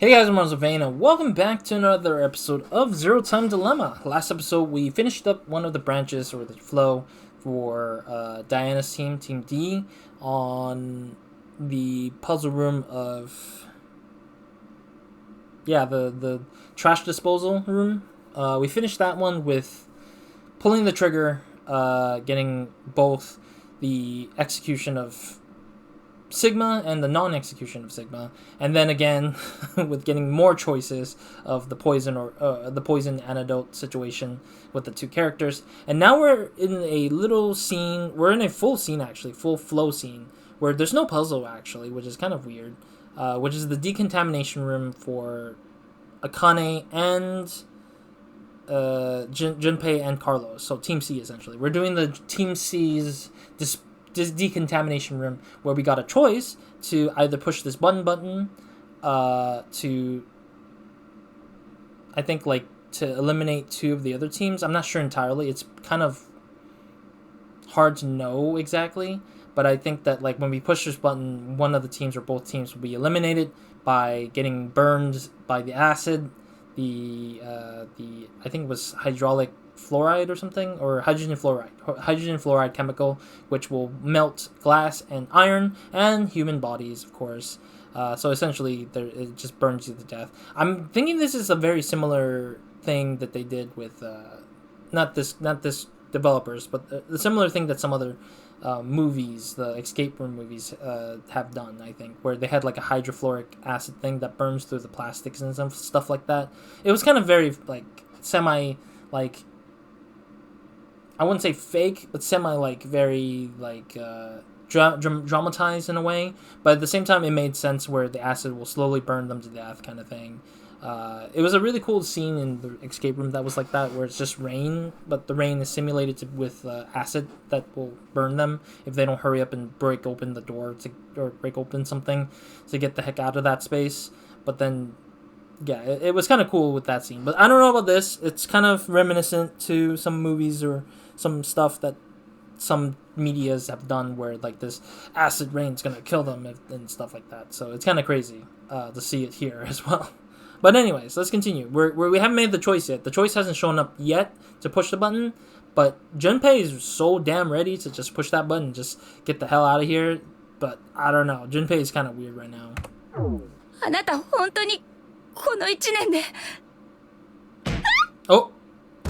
Hey guys, I'm RozaldVaneGAME. Welcome back to another episode of Zero Time Dilemma. Last episode, we finished up one of the branches, or the flow, for Diana's team, Team D, on the puzzle room of... yeah, the trash disposal room. We finished that one with pulling the trigger, getting both the execution of Sigma and the non-execution of Sigma, and then again with getting more choices of the poison or the poison antidote situation with the two characters. And now we're in a little scene. We're in a full scene, actually, full flow scene, where there's no puzzle actually, which is kind of weird. Which is the decontamination room for Akane and Junpei and Carlos. So Team C essentially. We're doing the Team C's this decontamination room where we got a choice to either push this button to, I think, like, to eliminate two of the other teams. I'm not sure entirely. It's kind of hard to know exactly, but I think that, like, when we push this button, one of the teams or both teams will be eliminated by getting burned by the acid, the I think it was hydraulic fluoride or something, or hydrogen fluoride chemical, which will melt glass and iron and human bodies, of course. So essentially, it just burns you to death. I'm thinking this is a very similar thing that they did with not this developers, but the similar thing that some other movies, the escape room movies, have done. I think where they had like a hydrofluoric acid thing that burns through the plastics and some stuff like that. It was kind of very like semi like, I wouldn't say fake, but semi like very like dramatized in a way. But at the same time, it made sense where the acid will slowly burn them to death, kind of thing. It was a really cool scene in the escape room that was like that, where it's just rain, but the rain is simulated with acid that will burn them if they don't hurry up and break open the door or break open something to get the heck out of that space. But then, yeah, it was kind of cool with that scene. But I don't know about this. It's kind of reminiscent to some movies or some stuff that some medias have done, where like this acid rain's gonna kill them and stuff like that. So it's kind of crazy to see it here as well. But anyways, let's continue. We haven't made the choice yet. The choice hasn't shown up yet to push the button, but Junpei is so damn ready to just push that button, just get the hell out of here. But I don't know. Junpei is kind of weird right now. あなた本当にこの一年で Oh,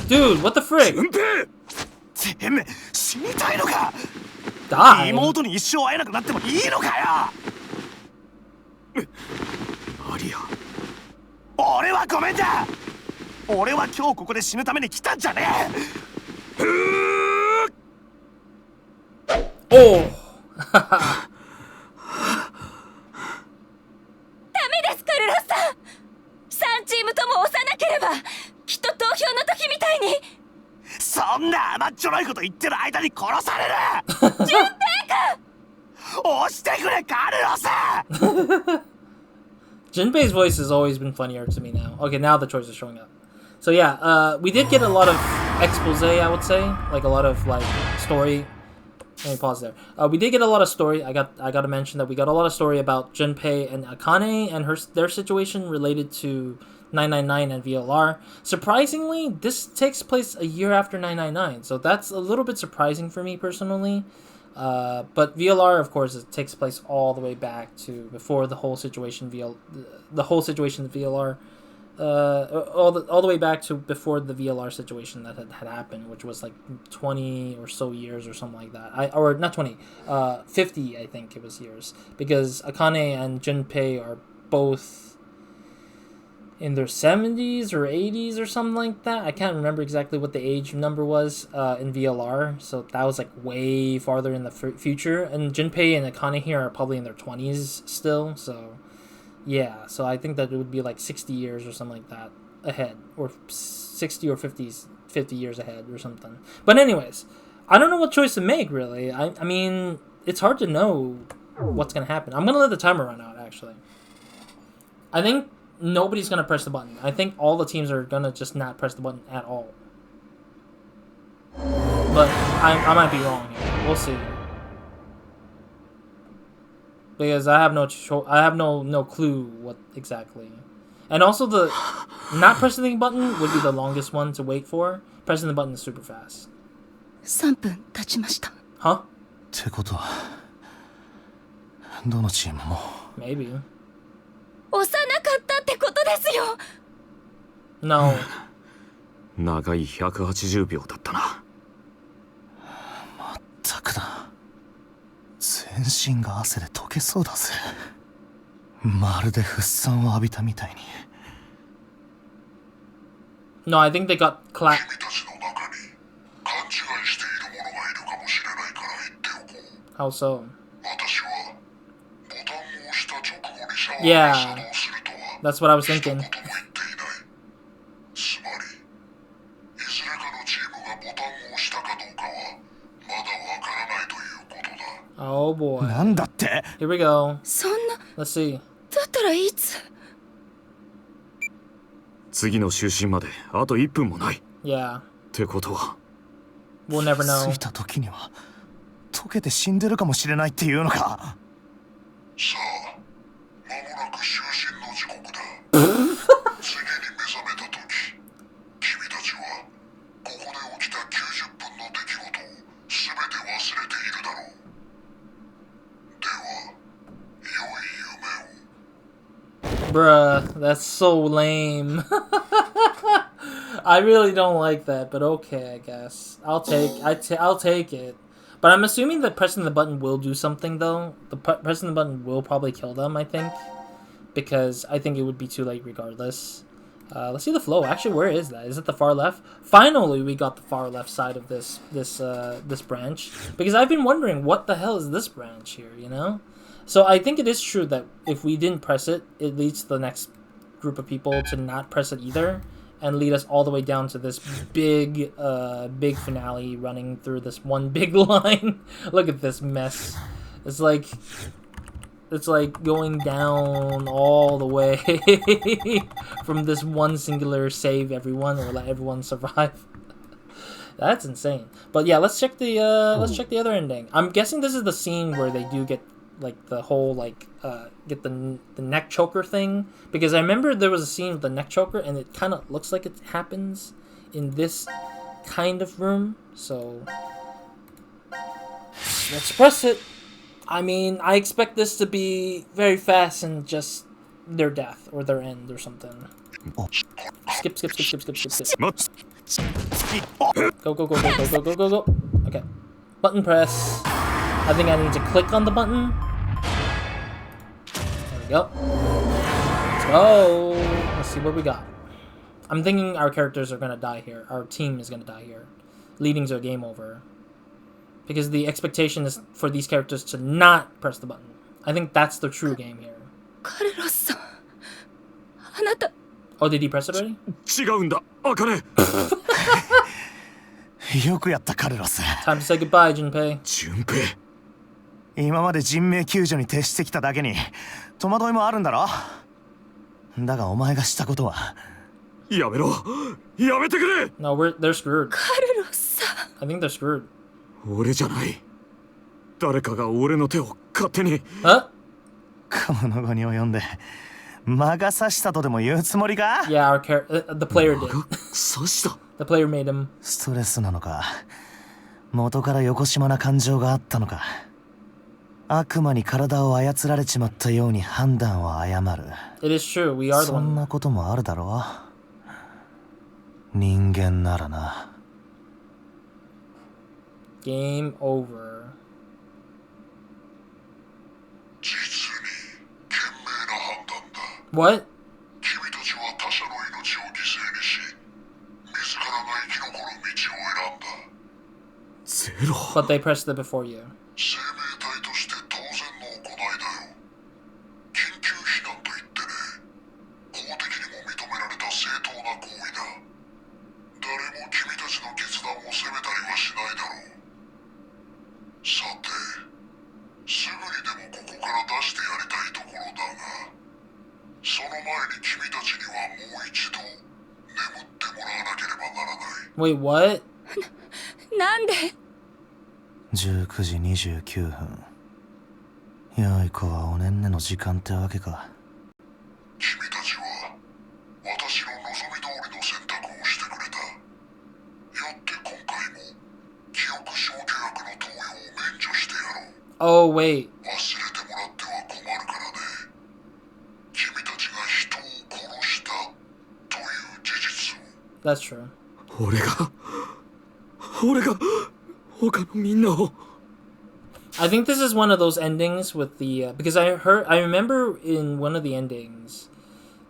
dude, what the frick? てめえ死にたいのか Die? 妹に一生会えなくなってもいいのかよアリア俺はごめんだ俺は今日ここで死ぬために来たんじゃねえ Oh! ダメですカルロスさん3チームとも押さなければきっと投票の時みたいにそんな甘っちょろいこと言ってる間に殺される純平君押してくれカルロス Junpei's voice has always been funnier to me now. Okay, now the choice is showing up. So yeah, we did get a lot of expose, I would say, like a lot of like story. Let me pause there. We did get a lot of story. I got to mention that we got a lot of story about Junpei and Akane and their situation related to 999 and VLR. Surprisingly, this takes place a year after 999, so that's a little bit surprising for me personally. But VLR, of course, it takes place all the way back to before the whole situation the whole situation of VLR, all the way back to before the VLR situation that had happened, which was like 20 or so years or something like that. Or not 20, 50, I think it was years, because Akane and Junpei are both in their 70s or 80s or something like that. I can't remember exactly what the age number was in VLR, so that was like way farther in the future. And Junpei and Akane here are probably in their 20s still, so yeah. So I think that it would be like 60 years or something like that ahead, or 60 or 50 years ahead or something. But anyways, I don't know what choice to make, really. I mean, it's hard to know what's going to happen. I'm going to let the timer run out, actually. I think nobody's going to press the button. I think all the teams are going to just not press the button at all. But I might be wrong here. We'll see. Because I have no clue what exactly And also the not pressing the button would be the longest one to wait for. Pressing the button is super fast. 3分経ちました。 Huh? ってことはどのチームも Maybe. 押さなかったってことですよ。 No. 長い180秒だったな。まったくだ。全身が汗で溶けそうだぜ。まるでフッ酸を浴びたみたいに。 No, I think they got clapped. 君たちの中に勘違いしている者がいるかもしれないから言っておこう。 How so? 私はボタンを押した直後にシャワー Yeah. が作動するとは That's what I was 一 thinking. 言も言っていない。つまりいずれかのチームがボタンを押したかどうかはまだわからないということだ。 Oh boy. なんだって Here we go. そんな、 Let's see. だったらいつ？次の就寝まであと1分もない。 Yeah. ってことは We'll never 着 know. いた時には溶けて死んでるかもしれないっていうのか。さあ、間もなく就寝の時刻だ。次に目覚めた時、君たちはここで起きた90分の出来事を全て忘れているだろう。では、良い夢を。 Bruh, that's so lame. I really don't like that, but okay, I guess. I'll take it. But I'm assuming that pressing the button will do something, though. Pressing the button will probably kill them, I think. Because I think it would be too late regardless. Let's see the flow. Actually, where is that? Is it the far left? Finally, we got the far left side of this branch. Because I've been wondering, what the hell is this branch here, you know? So I think it is true that if we didn't press it, it leads to the next group of people to not press it either. And lead us all the way down to this big finale running through this one big line. Look at this mess. It's like going down all the way from this one singular save everyone or let everyone survive. That's insane. But yeah, let's check the other ending. I'm guessing this is the scene where they do get like the whole get the neck choker thing, because I remember there was a scene with the neck choker and it kind of looks like it happens in this kind of room. So let's press it. I mean, I expect this to be very fast and just their death or their end or something. Skip. Go. Okay. Button press. I think I need to click on the button. There we go. Let's go. Let's see what we got. I'm thinking our characters are gonna die here. Our team is gonna die here, leading to a game over. Because the expectation is for these characters to not press the button. I think that's the true game here. カルロスさん、あなた。 Oh, did he press it already? 違うんだ、アカネ。よくやったカルロス。 Time to say goodbye, Junpei. 順平。今まで人命救助に徹してきただけに戸惑いもあるんだろ。だがお前がしたことは。やめろ、やめてくれ。 No, they're screwed. カルロスさん。 I think they're screwed. 俺じゃない。誰かが俺の手を勝手に。Huh? この後に及んで魔が差したとでも言うつもりか。 Yeah, the player 魔 did. が刺した。The player made him. ストレスなのか、元からよこしまな感情があったのか、悪魔に体を操られちまったように判断を誤る。 It is true, we are the そん one. なこともあるだろう。人間ならな。 Game over. 実に賢明な判断だ。 What? 君たちは他者の命を犠牲にし、自らが生き残る道を選んだ。ゼロ。 But they pressed it before you. 生命体として当然の行いだよ。緊急避難といってね、法的にも認められた正当な行為だ。誰も君たちの決断を責めたりはしないだろう。さて、すぐにでもここから出してやりたいところだが、その前に君たちにはもう一度眠ってもらわなければならない。 Wait, what? なんで。19時29分。良い子はおねんねの時間ってわけか。君たちは Oh, wait. 忘れてもらっては困るからね。君たちが人を殺したという事実を。 That's true. 俺が他のみんなを。 I think this is one of those endings with the because I remember in one of the endings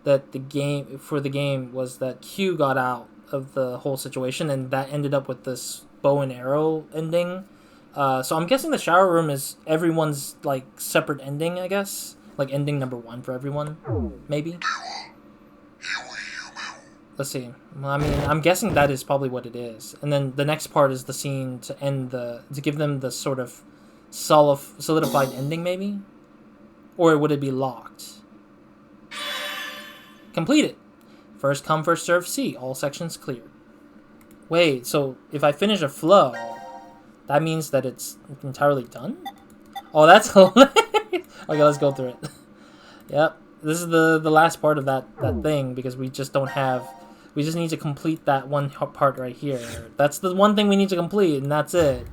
that the game was that Q got out of the whole situation, and that ended up with this bow and arrow ending. So I'm guessing the shower room is everyone's like separate ending, I guess, like ending number 1 for everyone, maybe. Let's see. Well, I mean, I'm guessing that is probably what it is, and then the next part is the scene to give them the sort of solidified ending, maybe, or would it be locked? Completed. First come, first serve C. All sections cleared. Wait, so if I finish a flow, that means that it's entirely done? Oh, that's hilarious. Okay, let's go through it. Yep. This is the last part of that thing, because we just need to complete that one part right here. That's the one thing we need to complete, and that's it.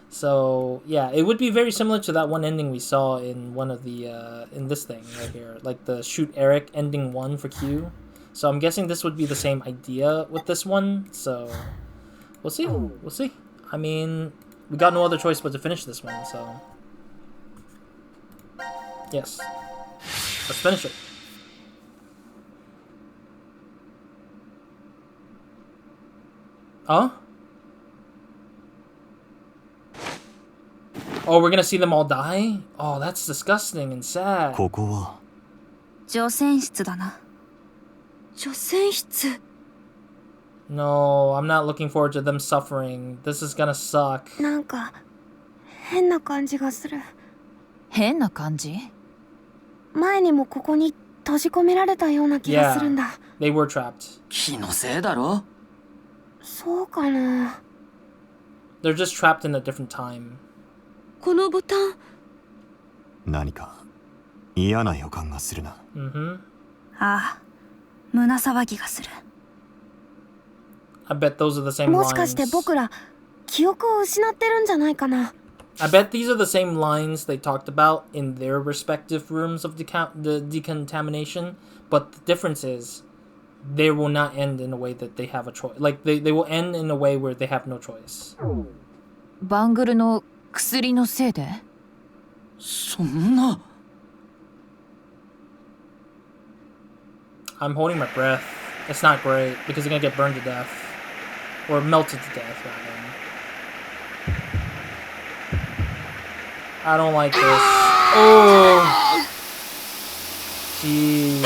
So yeah, it would be very similar to that one ending we saw in one of the in this thing right here, like the shoot Eric ending 1 for Q. So I'm guessing this would be the same idea with this one. So we'll see. We'll see. I mean, we got no other choice but to finish this one. So yes, let's finish it. Huh? Oh, we're gonna see them all die? Oh, that's disgusting and sad. ここは除染室だな。除染室。 No, I'm not looking forward to them suffering. This is gonna suck. なんか変な感じがする。変な感じ？前にもここに閉じ込められたような気がするんだ。They were trapped. 気のせいだろ。そうかな。They're just trapped in a different time. このボタン。何か嫌な予感がするな。Mm-hmm. ああ、胸騒ぎがする。I bet those are the same もしかして lines. 僕ら記憶を失ってるんじゃないかな。I bet these are the same lines they talked about in their respective rooms of the decontamination, but the difference is they will not end in a way that they have a choice. Like they will end in a way where they have no choice. バングルの薬のせいで？そんな。I'm holding my breath. It's not great because they're gonna get burned to death. Or melted to death, rather. I don't like this. Oh! Jeez.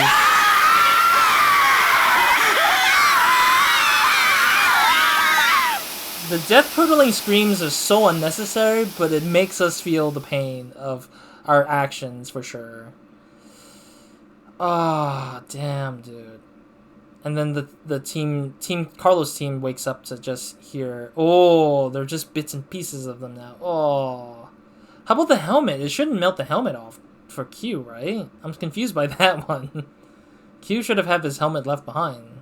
The death-curdling screams are so unnecessary, but it makes us feel the pain of our actions, for sure. Ah, damn, dude. And then the team Carlos team wakes up to just hear, oh, they're just bits and pieces of them now. Oh. How about the helmet? It shouldn't melt the helmet off for Q, right? I'm confused by that one. Q should have had his helmet left behind.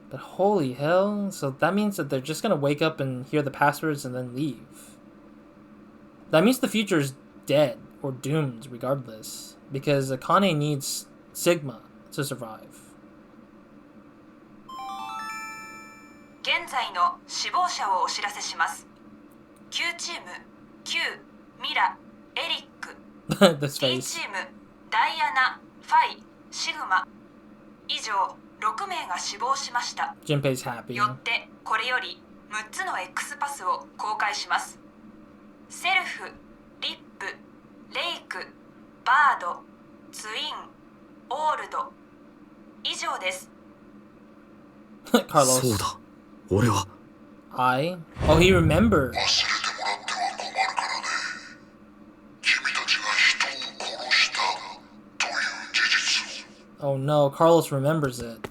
But holy hell. So that means that they're just gonna wake up and hear the passwords and then leave. That means the future is dead or doomed regardless. Because Akane needs Sigma to survive. 現在の死亡者をお知らせします。Q チーム、Q、ミラ、エリック、This T face. チーム、ダイアナ、ファイ、シグマ。以上、6名が死亡しました。 Junpei's happy. よってこれより6つの X パスを公開します。セルフ、リップ、レイク、バード、ツイン、オールド。以上です。Carlos. そうだ。俺は。I? Oh, he remembered. 忘れてもらっては困るからね。君たちが人を殺したという事実を。 Oh no, Carlos remembers it.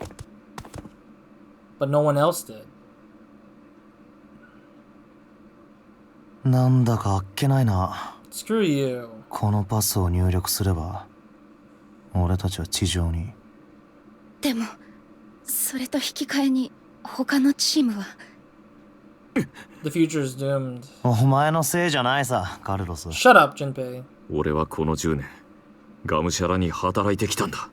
But no one else did. なんだかあっけないな。 Screw you. このパスを入力すれば俺たちは地上に。でもそれと引き換えに他のチームは。The future is doomed. お前のせいじゃないさ、カルロス。 Shut up, Junpei. 俺はこの10年がむしゃらに働いてきたんだ。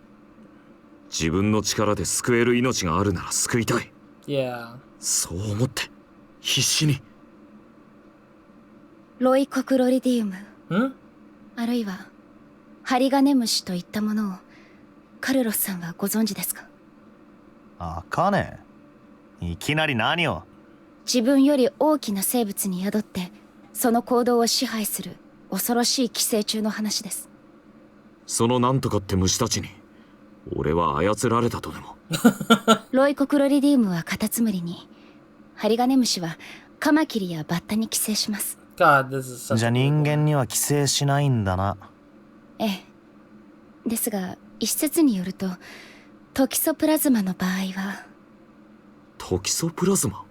自分の力で救える命があるなら救いたい。 Yeah. そう思って必死に。ロイコクロリディウム、 Hmm? あるいはハリガネムシといったものをカルロスさんはご存知ですか？あかね。いきなり何を。自分より大きな生物に宿ってその行動を支配する恐ろしい寄生虫の話です。そのなんとかって虫たちに俺は操られたとでも。ロイコクロリディウムはカタツムリに、ハリガネムシはカマキリやバッタに寄生します。 God, this is such じゃあ a 人間には寄生しないんだな。ええ。ですが一説によるとトキソプラズマの場合は、トキソプラズマ。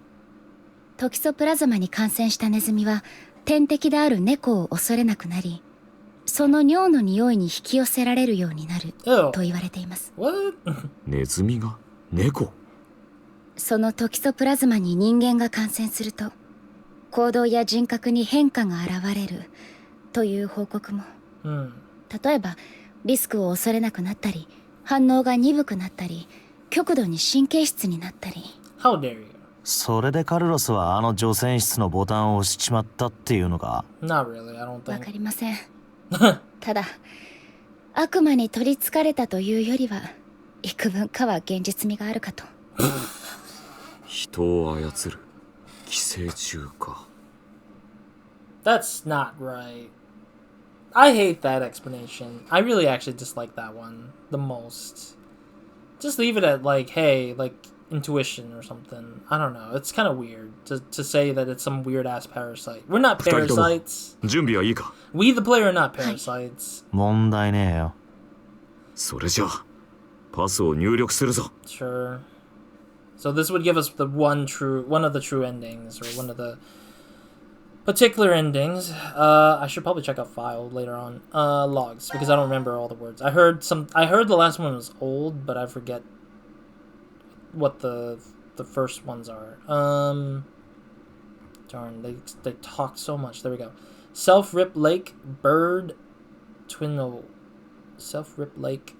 トキソプラズマに感染したネズミは天敵である猫を恐れなくなり、その尿の匂いに引き寄せられるようになる Ew. と言われています。 What? ネズミが猫。そのトキソプラズマに人間が感染すると行動や人格に変化が現れるという報告も。 Hmm. 例えばリスクを恐れなくなったり、反応が鈍くなったり、極度に神経質になったり。 How dare you? それでカルロスはあの除染室のボタンを押しちまったっていうのか。 Not really, I don't わ think. かりません。ただ悪魔に取りつかれたというよりは幾分かは現実味があるかと。人を操る寄生虫か。 That's not right. I hate that explanation. I really actually dislike that one the most. Just leave it at like, hey, like intuition or something. I don't know. It's kind of weird to say that it's some weird ass parasite. We're not 二人とも parasites. 準備はいいか。 We the player are not parasites. 問題ねえよ。それじゃあパスを入力するぞ。 Sure. So this would give us the one of the true endings, or one of the particular endings. I should probably check out file later on. Logs, because I don't remember all the words. I heard the last one was old, but I forget what the first ones are. Darn, they talk so much. There we go. Self-rip lake, bird, twin. Self-rip lake,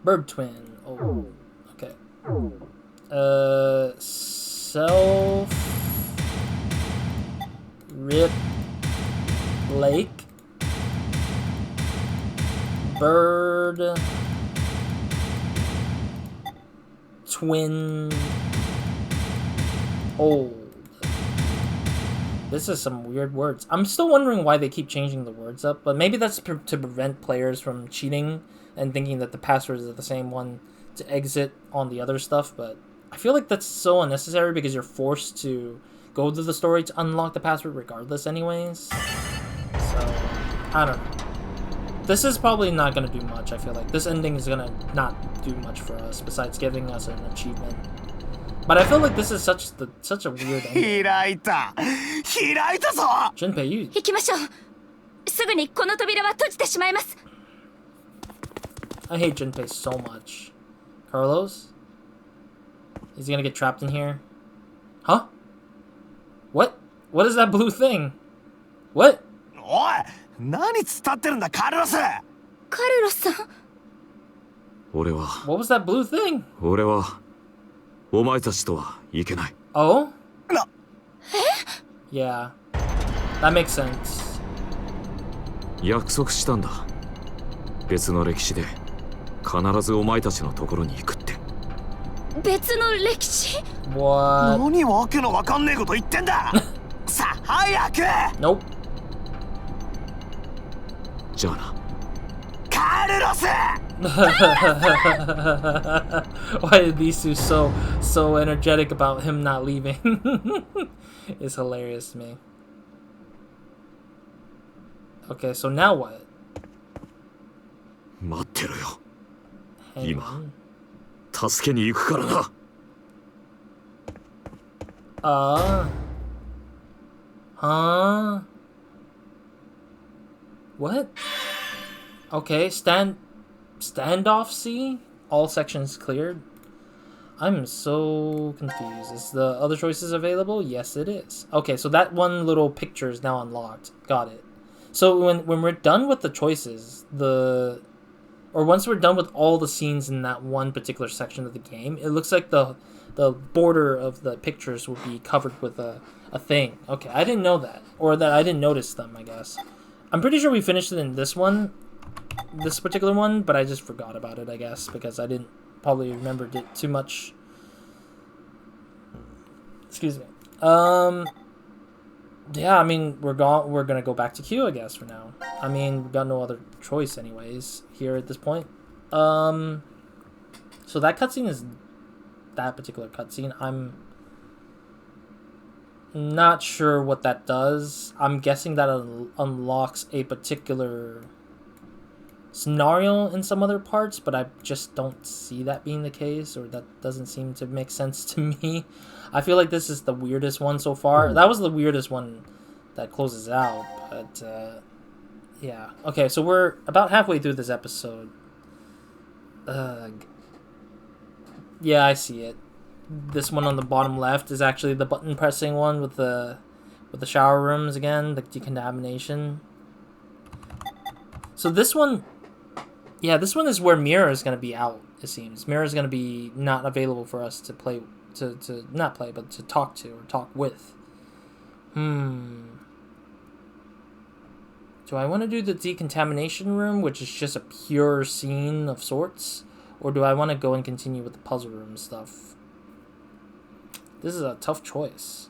bird twin. Oh, okay. Self-rip lake, bird twin old. This is some weird words. I'm still wondering why they keep changing the words up, but maybe that's to prevent players from cheating and thinking that the passwords are the same one to exit on the other stuff, but I feel like that's so unnecessary because you're forced to go to the story to unlock the password regardless anyways. So, I don't know. This is probably not going to do much, I feel like. This ending is going to not do much for us besides giving us an achievement. But I feel like this is such a weird ending. 開いたぞ。 Junpei, you... 行きましょう。すぐにこの扉は閉じてしまいます。 I hate Junpei so much. Carlos? Is he gonna get trapped in here? Huh? What? What is that blue thing? What? おい、何突っ立ってるんだカルロス。カルロスさん。俺は What was that blue thing? 俺はお前たちとはいけない。 Oh? な、 Yeah. That makes sense. 約束したんだ。別の歴史で必ずお前たちのところに行くって。別の歴史？ What? 何わけのわかんねえこと言ってんだ。さあ早く。 Nope. じゃあな。カルロス。Why are these two so energetic about him not leaving? It's hilarious to me. Okay, so now what? 待ってろよ。 Hang 今 on. 助けに行くからな。Huh? What? Okay, standoff C? All sections cleared. I'm so confused. Is the other choices available? Yes, it is. Okay, so that one little picture is now unlocked. Got it. So when we're done with the choices, once we're done with all the scenes in that one particular section of the game, it looks like the border of the pictures will be covered with a thing. Okay, I didn't know that. Or that I didn't notice them, I guess. I'm pretty sure we finished it in this particular one, but I just forgot about it, I guess, because I didn't probably remembered it too much. Excuse me. Yeah, I mean, we're gonna go back to Q, I guess, for now. I mean, we've got no other choice anyways here at this point. So that cutscene is that particular cutscene. I'm not sure what that does. I'm guessing that unlocks a particular scenario in some other parts, but I just don't see that being the case, or that doesn't seem to make sense to me. I feel like this is the weirdest one so far. That was the weirdest one that closes out, but yeah. Okay, so we're about halfway through this episode. Yeah, I see it. This one on the bottom left is actually the button pressing one with the shower rooms again, the decontamination. So this one, yeah, this one is where Mira is going to be out, it seems. Mira is going to be not available for us to play, to not play, but to talk to or talk with. Do I want to do the decontamination room, which is just a pure scene of sorts? Or do I want to go and continue with the puzzle room stuff? This is a tough choice.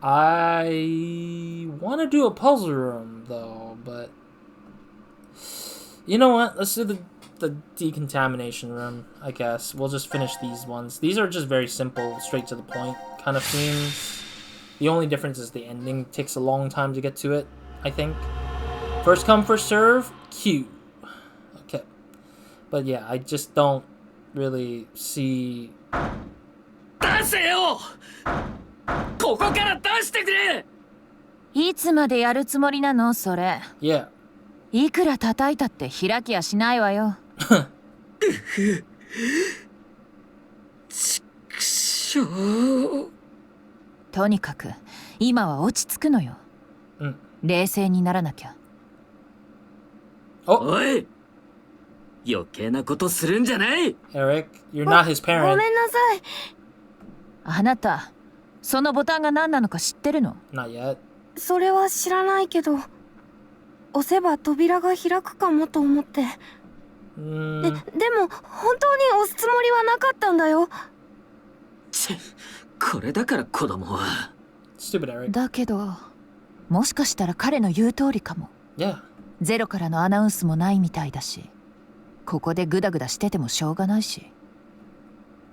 I want to do a puzzle room, though, but... You know what? Let's do the decontamination room, I guess. We'll just finish these ones. These are just very simple, straight to the point kind of scenes. The only difference is the ending takes a long time to get to it, I think. First come, first serve, Q. Okay. But yeah, I just don't really see... 出せよここから出してくれいつまでやるつもりなのそれ Yeah. いくら叩いたって開きやしないわよちくしょうとにかく今は落ち着くのよ、冷静にならなきゃおい余計なことするんじゃない Eric, you're not his parent. ごめんなさい。あなたそのボタンが何なのか知ってるの Not yet. それは知らないけど、押せば扉が開くかもと思って。でも本当に押すつもりはなかったんだよ。これだから子供は。Stupid Eric. だけどもしかしたら彼の言う通りかも。Yeah. ゼロからのアナウンスもないみたいだし、ここでグダグダしててもしょうがないし、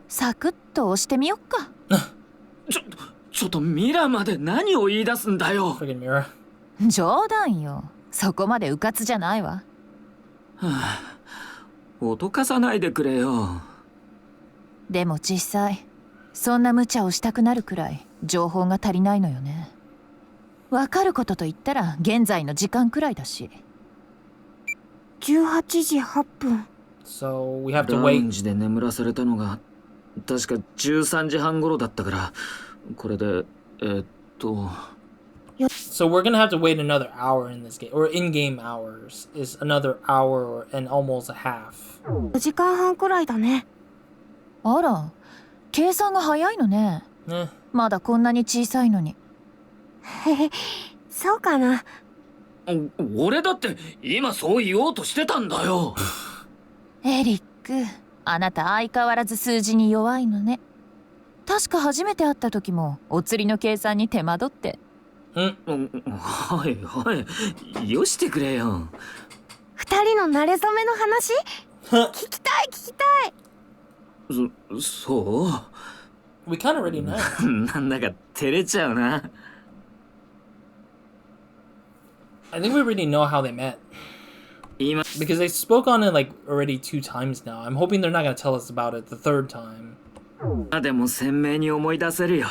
サクッと押してみよっか。ちょっとミラまで何を言い出すんだよ。Friggin' Mira. 冗談よ。そこまでうかつじゃないわ。脅かさないでくれよ。でも実際そんな無茶をしたくなるくらい情報が足りないのよね。わかることと言ったら現在の時間くらいだし。18時8分。So we have to ラウ wait. ンジで眠らされたのが確か13時半頃だったから、これでSo we're gonna have to wait another hour in this game, or in-game hours is another hour and almost a half. 4時間半くらいだね。あら、計算が早いのね。まだこんなに小さいのに。へへ、そうかな。俺だって今そう言おうとしてたんだよ。エリック、あなた相変わらず数字に弱いのね。確か初めて会った時もお釣りの計算に手間取って。はいはい、よしてくれよ。二人の馴れ初めの話聞きたい聞きたい。そう We kind of already know. なんだか照れちゃうな。I think we already know how they met. Because they spoke on it like already 2 times now. I'm hoping they're not going to tell us about it the 3rd time. でも鮮明に思い出せるよ。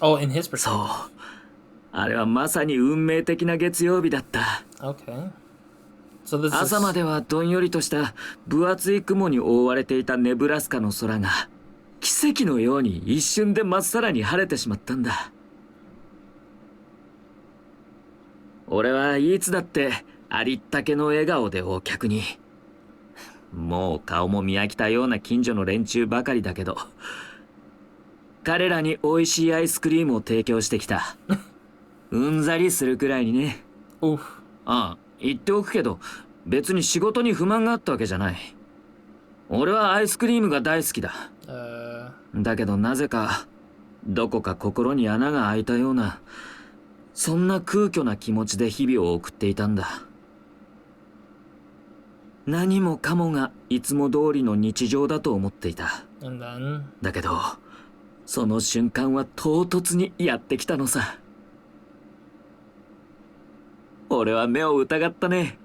Oh, in his perspective. そう。あれはまさに運命的な月曜日だった。Okay. So this is... 朝まではどんよりとした分厚い雲に覆われていたネブラスカの空が奇跡のように一瞬でまっさらに晴れてしまったんだ。俺はいつだってありったけの笑顔でお客に。もう顔も見飽きたような近所の連中ばかりだけど、彼らに美味しいアイスクリームを提供してきた。うんざりするくらいにね。Oof. ああ、言っておくけど、別に仕事に不満があったわけじゃない。俺はアイスクリームが大好きだ。だけどなぜか、どこか心に穴が開いたような、そんな空虚な気持ちで日々を送っていたんだ。何もかもがいつも通りの日常だと思っていた。And then... だけど、その瞬間は唐突にやってきたのさ。俺は目を疑ったね。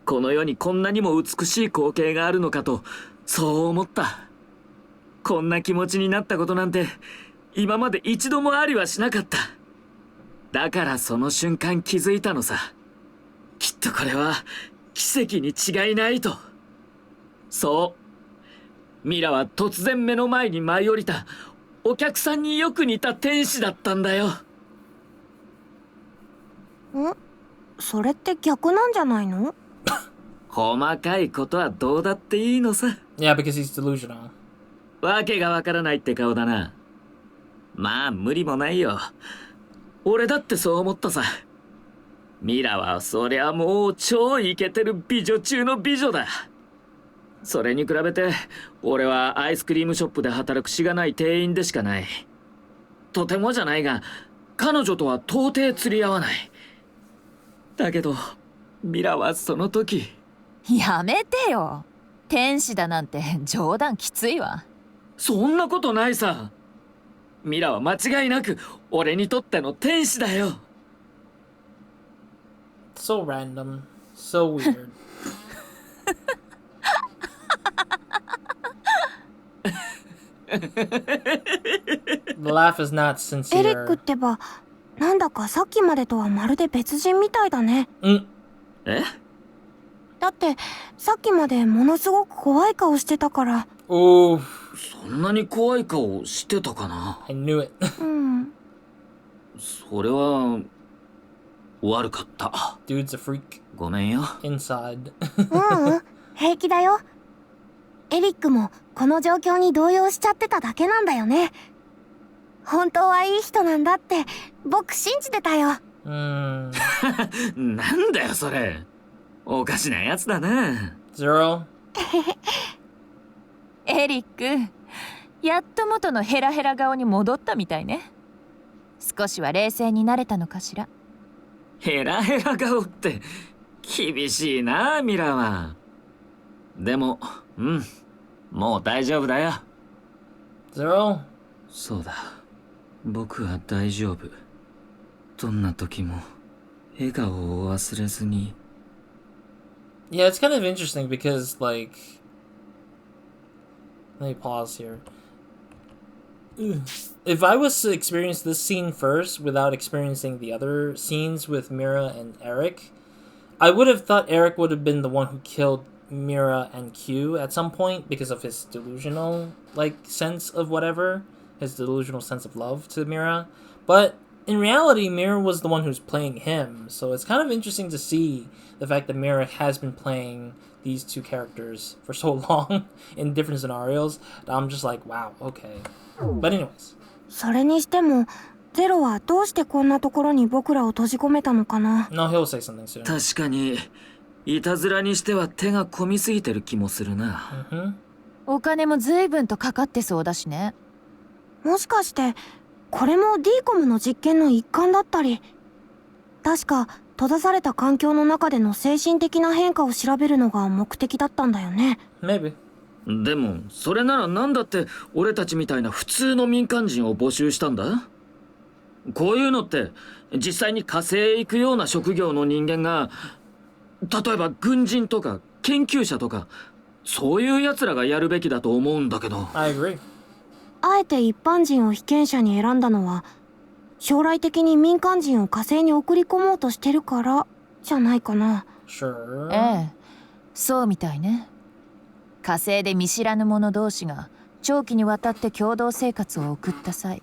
この世にこんなにも美しい光景があるのかと、そう思った。こんな気持ちになったことなんて、今まで一度もありはしなかった。だからその瞬間気づいたのさ。きっとこれは奇跡に違いないと。そう。ミラは突然目の前に舞い降りた、お客さんによく似た天使だったんだよ。それって逆なんじゃないの？細かいことはどうだっていいのさ。Yeah, because he's delusional. わけがわからないって顔だな。まあ無理もないよ。俺だってそう思ったさ。ミラはそりゃもう超イケてる美女中の美女だ。それに比べて俺はアイスクリームショップで働くしがない店員でしかない。とてもじゃないが彼女とは到底釣り合わない。だけどミラはその時。やめてよ。天使だなんて冗談きついわ。そんなことないさ。ミラは間違いなく俺にとっての天使だよ。So random. So weird. The laugh is not エリック sincere. ってば、なんだかさっきまでとはまるで別人みたいだね。え？だってさっきまでものすごく怖い顔してたから。Oof. そんなに怖い顔してたかな。 I knew it. うん。それは悪かった。 Dude's a freak. ごめんよ。 Inside. 平気だよ。エリックもこの状況に動揺しちゃってただけなんだよね。本当はいい人なんだって僕信じてたよ。なんだよそれ。おかしなやつだな。 Zero. エリック、やっと元のヘラヘラ顔に戻ったみたいね。少しは冷静になれたのかしら。ヘラヘラ顔って厳しいなミラは。でももう大丈夫だよ。 Zero. そうだ、僕は大丈夫。どんな時も笑顔を忘れずに。 Yeah, it's kind of interesting because, like... Let me pause here. If I was to experience this scene first without experiencing the other scenes with Mira and Eric, I would have thought Eric would have been the one who killed Mira and Q at some point because of his delusional, like, sense of whatever. His delusional sense of love to Mira. But in reality, Mira was the one who's playing him. So it's kind of interesting to see the fact that Mira has been playing these two characters for so long in different scenarios. I'm just like, wow, okay. But anyways. それにしてもゼロはどうしてこんなところに僕らを閉じ込めたのかな。 No, he'll say something soon. 確かにいたずらにしては手が込みすぎてる気もするな。お金も随分とかかってそうだしね。もしかしてこれも D コムの実験の一環だったり。確か閉ざされた環境の中での精神的な変化を調べるのが目的だったんだよね。 Maybe. でもそれならなんだって俺たちみたいな普通の民間人を募集したんだ。こういうのって実際に火星へ行くような職業の人間が、例えば軍人とか研究者とかそういうやつらがやるべきだと思うんだけど。 I agree. あえて一般人を被験者に選んだのは将来的に民間人を火星に送り込もうとしてるからじゃないかな。 Sure. ええ、そうみたいね。火星で見知らぬ者同士が長期にわたって共同生活を送った際、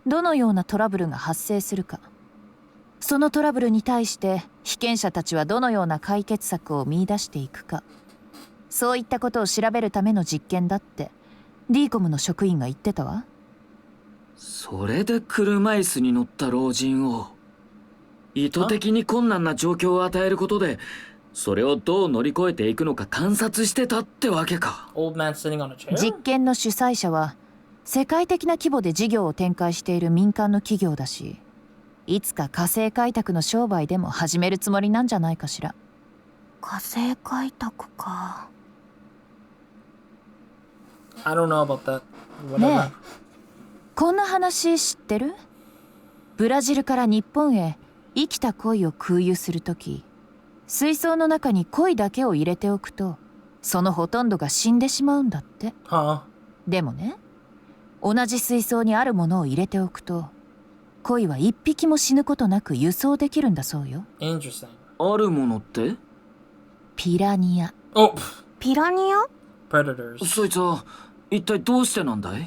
どのようなトラブルが発生するか、そのトラブルに対して被験者たちはどのような解決策を見出していくか、そういったことを調べるための実験だってディーコムの職員が言ってたわ。それで車椅子に乗った老人を意図的に困難な状況を与えることで、それをどう乗り越えていくのか観察してたってわけか。 Old man sitting on a chair? 実験の主催者は世界的な規模で事業を展開している民間の企業だし、いつか火星開拓の商売でも始めるつもりなんじゃないかしら。火星開拓か。I don't know about that. ね Whatever. え、こんな話知ってる？ブラジルから日本へ生きた鯉を空輸するとき、水槽の中に鯉だけを入れておくとそのほとんどが死んでしまうんだって。 Huh. でもね、同じ水槽にあるものを入れておくと鯉は一匹も死ぬことなく輸送できるんだそうよ。 Interesting. あるものって？ピラニア。 Oh, ピラニア？ predators. そいつは一体どうしてなんだい？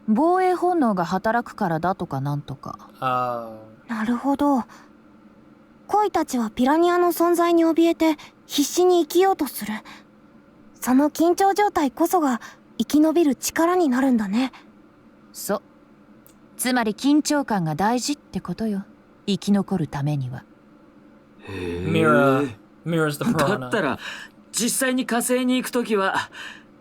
防衛本能が働くからだとかなんとか。なるほど。鯉たちはピラニアの存在に怯えて必死に生きようとする。その緊張状態こそが生き延びる力になるんだね。そう。つまり緊張感が大事ってことよ。生き残るためには。Mirrors the だった piranha. ら実際に火星に行くときは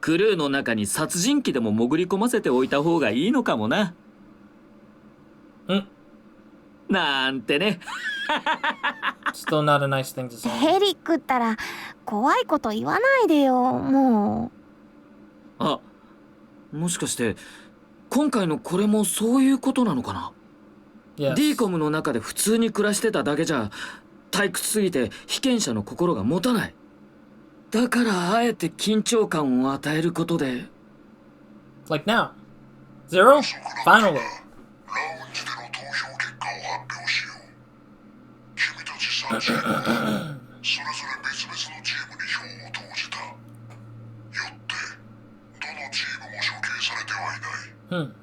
クルーの中に殺人鬼でも潜り込ませておいた方がいいのかもな。なんてね。Still not a nice thing to say. エリックったら怖いこと言わないでよ、もう。あ、もしかして今回のこれもそういうことなのかな。 Yes. ディーコムの中で普通に暮らしてただけじゃ退屈すぎて被験者の心が持たない。だからあえて緊張感を与えることで。 Like now. Zero? Finally. ラウンジでの投票結果を発表しよう。君たち3チームがそれぞれ別々のチームに票を投じた。よってどのチームも処刑されてはいない。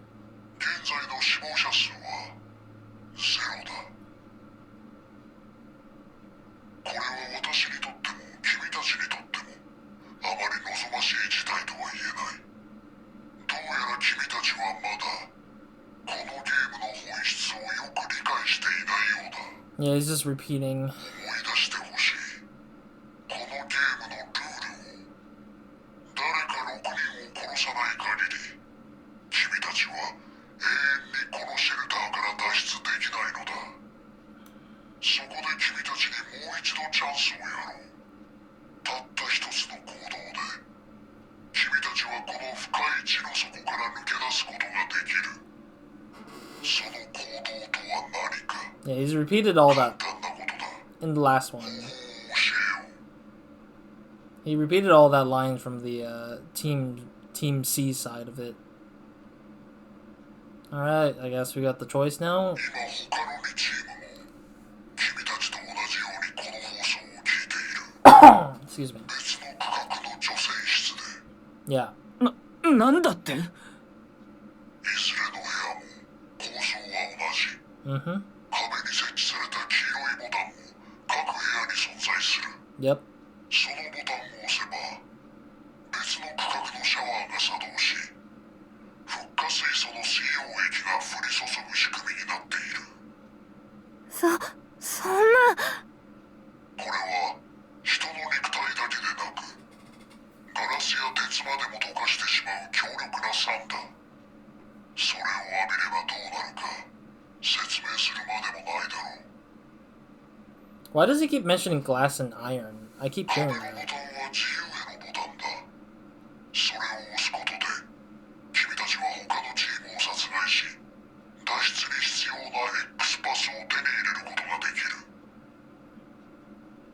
現在の死亡者数はゼロだ。これは私にとっても君たちにとってもあまり望ましい事態とは言えない。どうやら君たちはまだこのゲームの本質をよく理解していないようだ。 Yeah, he's just repeating. 思い出してほしい。このゲームのルールを。誰か6人を殺さない限り君たちは永遠にこのシェルターから脱出できないのだ。そこで君たちにもう一度チャンスをやろう。たった一つの行動で君たちはこの深い地の底から抜け出すことができる。その行動とは何か。 Yeah, he's repeated all 簡 that 単なことだ。 in the last one. 教えよう。 He repeated all that line from the Team C side of it. Alright, I guess we got the choice now. 今他の2チームも君たちと同じようにこの放送を聞いている。 Excuse me. 別の区画の女性室で Yeah. なんだって？いずれの部屋も構造は同じ。 Mm-hmm. 壁に設置された黄色いボタンも各部屋に存在する。 Yep. そのボタンを押せば別の区画のシャワーが作動しフッ化水素の水溶液が降り注ぐ仕組みになっている。そんな。これは人の肉体だけでなくガラスや鉄までも溶かしてしまう強力な酸だ。それを浴びればどうなるか説明するまでもないだろう。 Why does he keep mentioning glass and iron? I keep 壁 hearing のボ that. タンは自由へのボタンだ。それを押すことで君たちは他のチームを殺害し脱出に必要な X パスを手に入れることができる。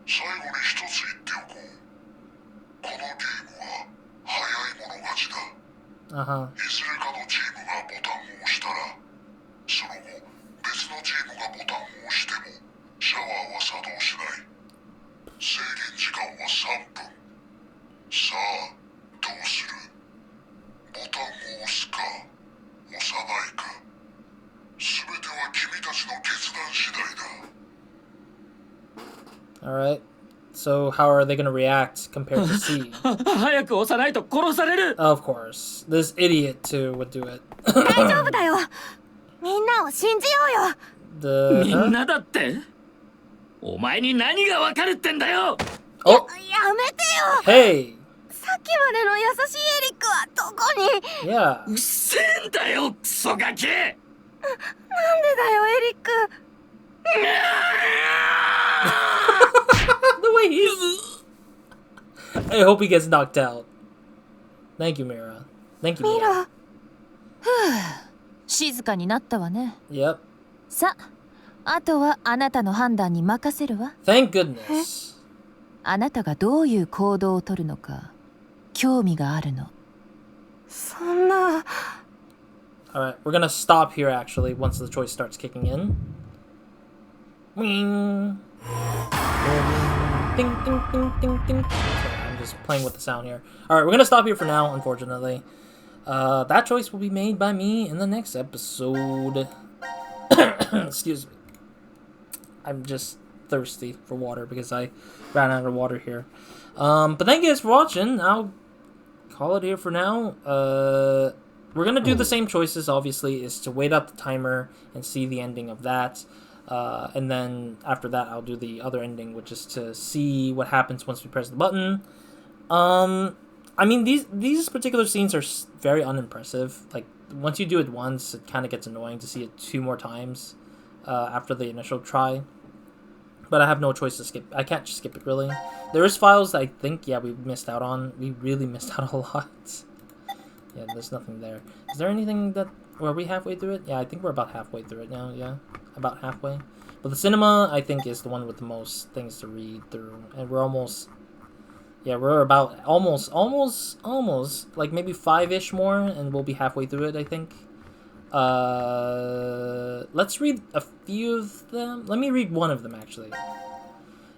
最後に一つ言っておこう。このゲームは早い者勝ちだ。 Uh-huh. いずれかのチームがボタンを押したらその後別のチームがボタンを押してもシャワーは作動しない。制限時間は3分。さあどうする？ボ Alright. So how are they going to react compared to C? 早く押さないと殺される。 Of course. This idiot, too, would do it. 大丈夫だよ。みんなを信じようよ。みんなだって。お前に何がわかるってんだよ。 Oh, やめてよ。 hey. さっきまでの優しいエリックはどこに。 Yeah. うっせえんだよ、クソガキ。なんでだよエリック。 The way he's... I hope he gets knocked out. Thank you, Mira. Thank you, ミ Mira. ラ。静かになったわね。 Yep. さあ、あとはあなたの判断に任せるわ。 Thank goodness. あなたがどういう行動をとるのか興味があるの。そんな。 Alright, we're gonna stop here, actually, once the choice starts kicking in. Wing. Ding, ding, ding, ding, ding. Sorry, I'm just playing with the sound here. Alright, we're gonna stop here for now, unfortunately. That choice will be made by me in the next episode. Excuse me. I'm just thirsty for water because I ran out of water here. But thank you guys for watching. I'll call it here for now. We're gonna do the same choices, obviously, is to wait out the timer and see the ending of that. And then after that, I'll do the other ending, which is to see what happens once we press the button. I mean, these particular scenes are very unimpressive. Like, once you do it once, it kind of gets annoying to see it 2 more times after the initial try. But I have no choice to skip. I can't just skip it, really. There is files that I think, yeah, we missed out on. We really missed out a lot. Yeah, there's nothing there. Is there anything that... Are we halfway through it? Yeah, I think we're about halfway through it now, yeah. About halfway. But the cinema, I think, is the one with the most things to read through. And we're almost... Yeah, we're about almost, like maybe 5-ish more, and we'll be halfway through it, I think. Let's read a few of them. Let me read one of them, actually.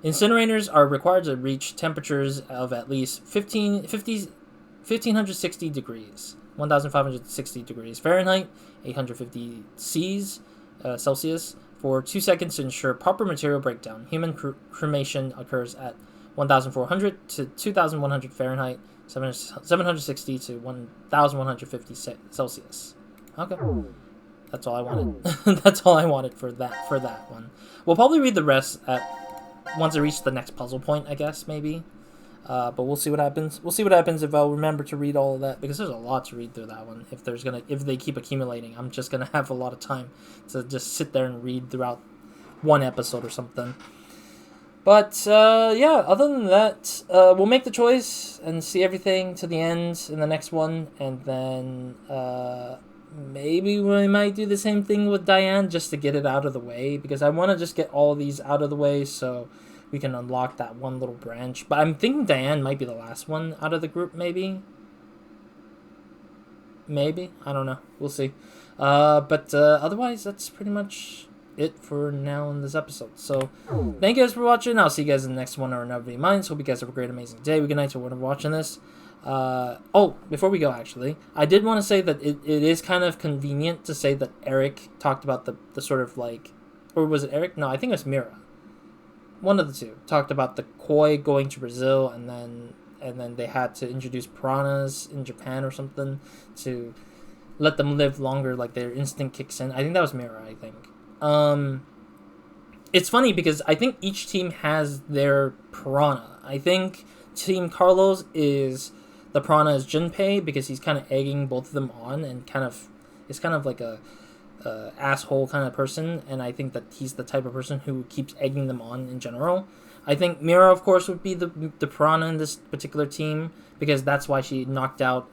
Incinerators are required to reach temperatures of at least 1560 degrees, 1560 degrees Fahrenheit, 850 Celsius, for 2 seconds to ensure proper material breakdown. Human cremation occurs at 1400 to 2100 Fahrenheit, 760 to 1150 Celsius. Okay. That's all I wanted. That's all I wanted for that one. We'll probably read the rest once I reach the next puzzle point, I guess, maybe. But we'll see what happens. We'll see what happens if I'll remember to read all of that, because there's a lot to read through that one. If they keep accumulating, I'm just gonna have a lot of time to just sit there and read throughout one episode or something. But yeah, other than that, we'll make the choice and see everything to the end in the next one, and then maybe we might do the same thing with Diane just to get it out of the way, because I want to just get all of these out of the way so we can unlock that one little branch. But I'm thinking Diane might be the last one out of the group, maybe. Maybe? I don't know. We'll see. But otherwise, that's pretty much it for now in this episode. So, thank you guys for watching. I'll see you guys in the next one or another video of mine. So, hope you guys have a great, amazing day. Good night to whenever watching this. Oh, before we go, actually, I did want to say that it is kind of convenient to say that Eric talked about the sort of like... Or was it Eric? No, I think it was Mira. One of the two talked about the koi going to Brazil, and then they had to introduce piranhas in Japan or something to let them live longer, like their instinct kicks in. I think that was Mira, I think. It's funny because I think each team has their piranha. I think Team Carlos the piranha is Junpei, because he's kind of egging both of them on, and it's kind of like a asshole kind of person, and I think that he's the type of person who keeps egging them on in general. I think Mira, of course, would be the piranha in this particular team, because that's why she knocked out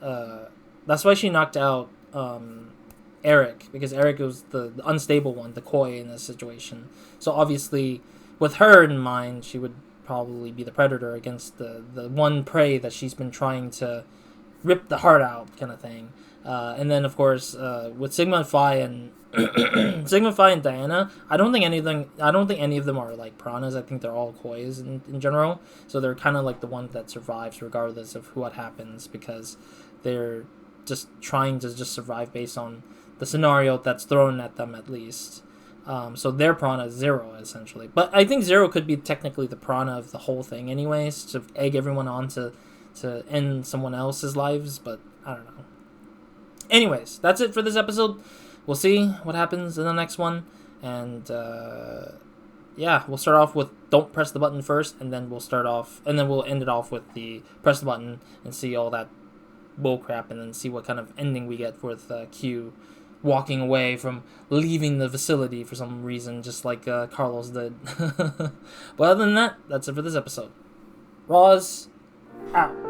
Eric, because Eric was the unstable one, the koi in this situation. So obviously, with her in mind, she would probably be the predator against the one prey that she's been trying to rip the heart out, kind of thing. And then, of course, with Sigma and Phi and Sigma, Phi, and Diana, I don't think any of them are like piranhas. I think they're all kois in general. So they're kind of like the one that survives regardless of what happens, because they're just trying to just survive based on the scenario that's thrown at them, at least. So their prana is 0, essentially. But I think 0 could be technically the prana of the whole thing anyways, to egg everyone on to end someone else's lives, but I don't know. Anyways, that's it for this episode. We'll see what happens in the next one. And, yeah, we'll start off with don't press the button first, and then we'll end it off with the press the button and see all that bullcrap, and then see what kind of ending we get with Q walking away from leaving the facility for some reason, just like Carlos did. But other than that, that's it for this episode. Roz, out.